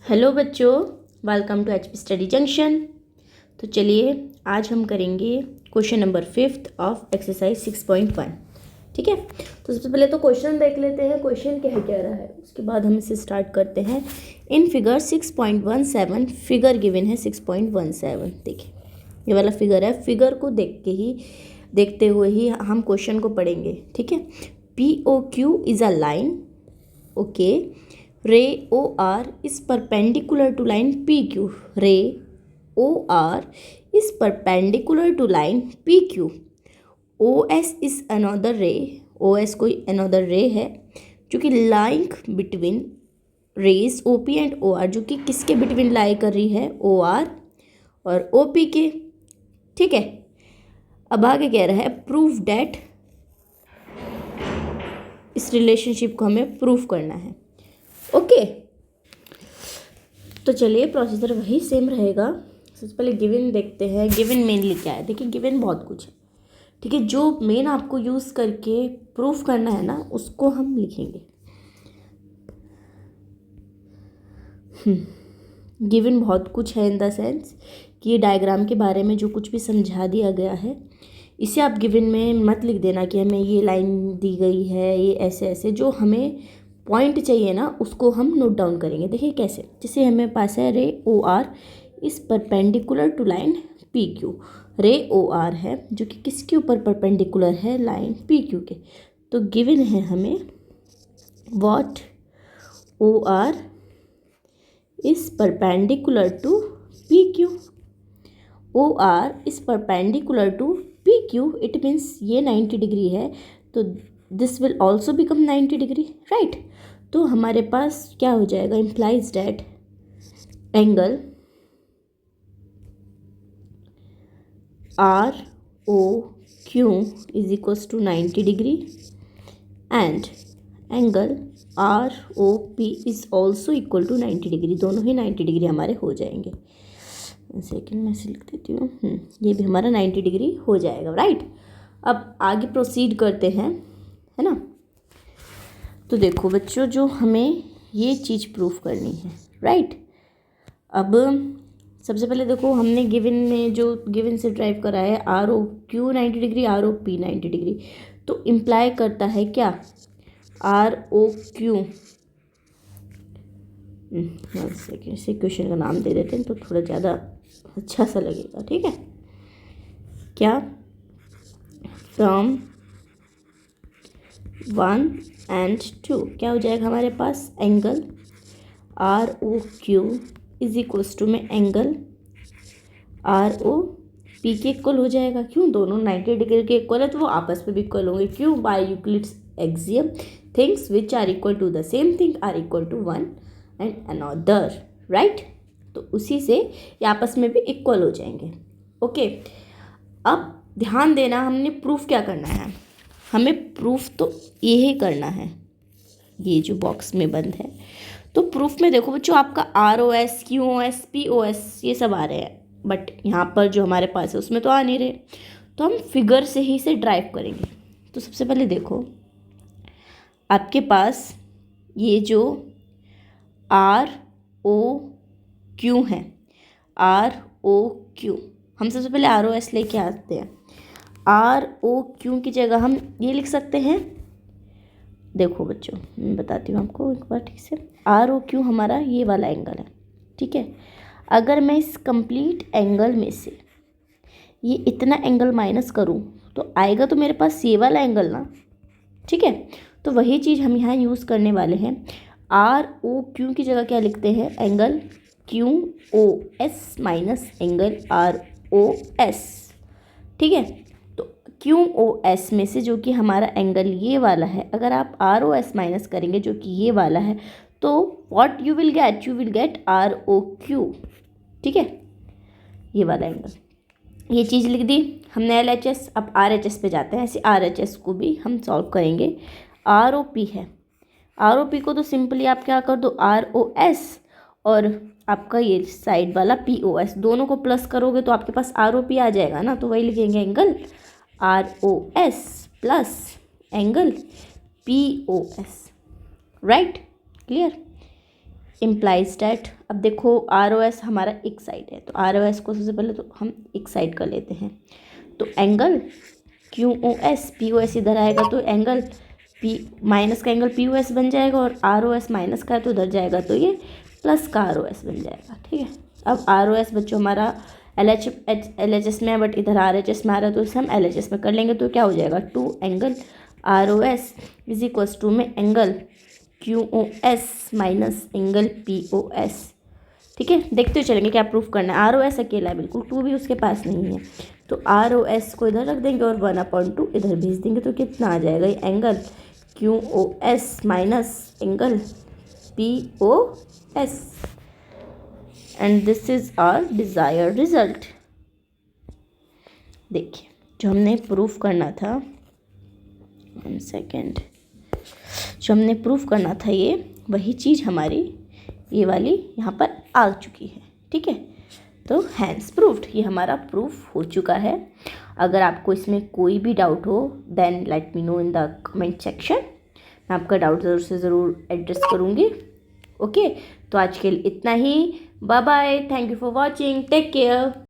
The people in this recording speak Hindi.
हेलो बच्चों, welcome to HP study junction. तो चलिए आज हम करेंगे क्वेश्चन नंबर 5 ऑफ एक्सरसाइज 6.1। ठीक है, तो सबसे पहले तो क्वेश्चन देख लेते हैं, क्वेश्चन क्या रहा है, उसके बाद हम इसे स्टार्ट करते हैं। इन फिगर 6.17 फिगर गिवन है 6.17। देखिए ये वाला फिगर है, फिगर को देखते हुए ही हम क्वेश्चन को पढ़ेंगे। ठीक है, POQ is a line, okay, ray OR is perpendicular to line PQ. Ray OR is perpendicular to line PQ. OS is another ray. OS कोई another ray है जो कि lying between rays OP and OR, जो कि किसके बिटवीन लाई कर रही है, OR और OP के। ठीक है, अब आगे कह रहा है प्रूफ डेट, इस रिलेशनशिप को हमें प्रूफ करना है। ओके, तो चलिए प्रोसीजर वही सेम रहेगा। सबसे पहले गिवन देखते हैं। गिवन मेनली क्या है, देखिए गिवन बहुत कुछ है। ठीक है, जो मेन आपको यूज़ करके प्रूफ करना है ना, उसको हम लिखेंगे। गिवन बहुत कुछ है इन द सेंस कि ये डायग्राम के बारे में जो कुछ भी समझा दिया गया है, इसे आप गिवन में मत लिख देना कि हमें ये लाइन दी गई है, ये ऐसे ऐसे। जो हमें पॉइंट चाहिए ना, उसको हम नोट डाउन करेंगे। देखिए कैसे, जैसे हमें पास है रे OR इस परपेंडिकुलर टू लाइन PQ। रे OR है जो कि किसके ऊपर परपेंडिकुलर है, लाइन PQ के। तो गिवन है हमें what OR is perpendicular to PQ। OR is perpendicular to PQ, it means ये 90 डिग्री है, तो this will also become 90 degree, right. तो हमारे पास क्या हो जाएगा, implies that angle ROQ is equals to 90 degree and angle ROP is also equal to 90 degree. दोनों ही 90 डिग्री हमारे हो जाएंगे। सेकेंड में से लिख देती हूँ, ये भी हमारा 90 डिग्री हो जाएगा, राइट। अब आगे प्रोसीड करते हैं, है ना। तो देखो बच्चों, जो हमें ये चीज़ प्रूफ करनी है, राइट। अब सबसे पहले देखो, हमने गिवन में जो गिवन से ड्राइव करा है ROQ 90 डिग्री, ROP 90 डिग्री, तो इम्प्लाई करता है क्या, ROQ, सेकेंड से क्वेश्चन का नाम दे देते हैं तो थोड़ा ज़्यादा अच्छा सा लगेगा। ठीक है, क्या, फ्रॉम 1 एंड 2 क्या हो जाएगा हमारे पास, angle ROQ is equals to में एंगल ROP के इक्वल हो जाएगा। क्यों, दोनों 90 डिग्री के इक्वल है तो वो आपस में भी इक्वल होंगे। क्यों, by Euclid's axiom, things which are equal to the same thing are equal to one and another, right. तो उसी से ये आपस में भी इक्वल हो जाएंगे। ओके, अब ध्यान देना, हमने प्रूफ क्या करना है, हमें प्रूफ तो यही करना है, ये जो बॉक्स में बंद है। तो प्रूफ में देखो बच्चों, आपका ROS QOS POS ये सब आ रहे हैं, बट यहाँ पर जो हमारे पास है उसमें तो आ नहीं रहे, तो हम फिगर से ही इसे ड्राइव करेंगे। तो सबसे पहले देखो, आपके पास ये जो ROQ है, ROQ, हम सबसे पहले ROS लेके आते हैं। ROQ की जगह हम ये लिख सकते हैं। देखो बच्चों, मैं बताती हूँ आपको एक बार ठीक से। ROQ हमारा ये वाला एंगल है, ठीक है। अगर मैं इस कंप्लीट एंगल में से ये इतना एंगल माइनस करूँ तो आएगा तो मेरे पास ये वाला एंगल ना, ठीक है। तो वही चीज़ हम यहाँ यूज़ करने वाले हैं। ROQ की जगह क्या लिखते हैं, angle QOS minus angle ROS, ठीक है। तो QOS में से जो कि हमारा एंगल ये वाला है, अगर आप ROS माइनस करेंगे जो कि ये वाला है, तो what you will get, you will get ROQ, ठीक है, ये वाला एंगल। ये चीज़ लिख दी हमने LHS। अब RHS पे जाते हैं, ऐसे RHS को भी हम सॉल्व करेंगे। ROP है, ROP को तो सिंपली आप क्या कर दो, ROS और आपका ये साइड वाला POS, दोनों को प्लस करोगे तो आपके पास ROP आ जाएगा ना। तो वही लिखेंगे, angle ROS plus angle POS, right, clear. Implies that, अब देखो आर ओ एस हमारा एक साइड है, तो आर ओ एस को सबसे पहले तो हम एक साइड कर लेते हैं। तो angle Q O S, P O S इधर आएगा तो एंगल पी माइनस का एंगल पी ओ एस बन जाएगा, और आर ओ एस माइनस का है तो उधर जाएगा तो ये प्लस का आर ओ एस बन जाएगा। ठीक है, अब आर ओ एस बच्चों हमारा एल एच एस में है, बट इधर आर एच एस में आ रहा है तो इसे हम एल एच एस में कर लेंगे। तो क्या हो जाएगा, 2 angle R O S is equals to में angle Q O S minus angle P O S. ठीक है, देखते हुए चलेंगे क्या प्रूफ करना है। आर ओ एस अकेला है, बिल्कुल 2 भी उसके पास नहीं है, तो आर ओ एस को इधर रख देंगे और 1/2 इधर भेज देंगे, तो कितना आ जाएगा, ये angle Q O S minus angle P O S, and this is our desired result. देखिए जो हमने प्रूफ करना था, 1 सेकेंड, जो हमने प्रूफ करना था ये वही चीज़ हमारी ये वाली यहाँ पर आ चुकी है। ठीक है, तो हैंस प्रूफ्ड, ये हमारा प्रूफ हो चुका है। अगर आपको इसमें कोई भी डाउट हो then let me know in the comment section, मैं आपका डाउट ज़रूर से ज़रूर एड्रेस करूँगी। ओके, तो आज के लिए इतना ही, bye bye, thank you for watching, take care.